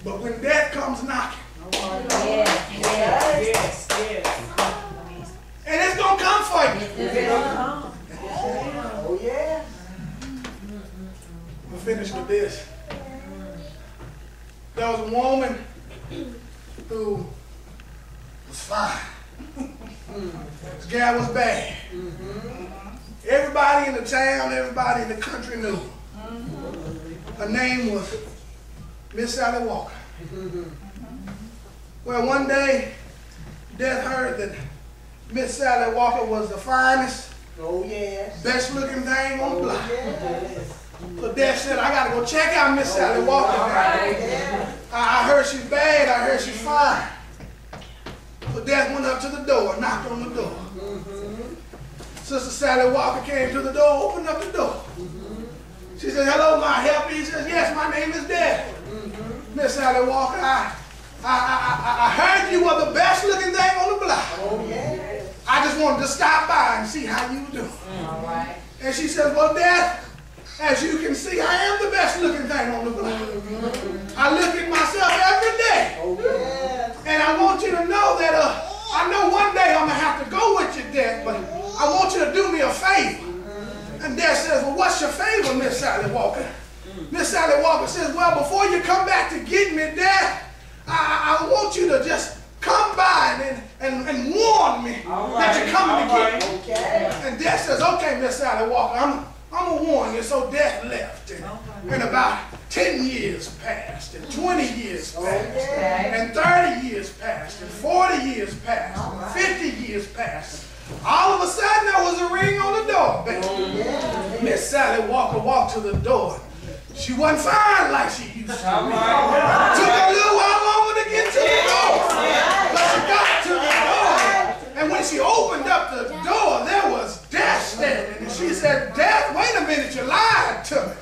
But when death comes knocking, Yes. and it's going to come for you. Oh, yeah. We'll finish with this. There was a woman who was fine. This guy was bad. Everybody in the town, everybody in the country knew her. Her name was Miss Sally Walker. Well, one day, Death heard that Miss Sally Walker was the finest, best looking thing on the block. So Death said, I got to go check out Miss Sally Walker. I heard she's bad, I heard she's fine. So Death went up to the door, knocked on the door. Sister Sally Walker came to the door, opened up the door. She said, hello, my helper. He says, yes, my name is Death. Miss Sally Walker, I heard you were the best looking thing on the block. I just wanted to stop by and see how you were doing. And she said, well, Death, as you can see, I am the best looking thing on the block. I look at myself every day. And I want you to know that I know one day I'm going to have to go with you, Death, but I want you to do me a favor. And Death says, well, what's your favor, Miss Sally Walker? Miss Sally Walker says, well, before you come back to get me, Death, I want you to just come by and warn me that you're coming to get me. And Death says, okay, Miss Sally Walker, I'm going to warn you. So Death left. And about 10 years passed, and 20 years passed, and 30 years passed, and 40 years passed, and 50 years passed. All of a sudden, there was a ring on the door. Miss Sally Walker walked to the door. She wasn't fine like she used to. Took a little while longer to get to the door. But she got to the door. And when she opened up the door, there was Death standing. And she said, Death, wait a minute, you lied to me.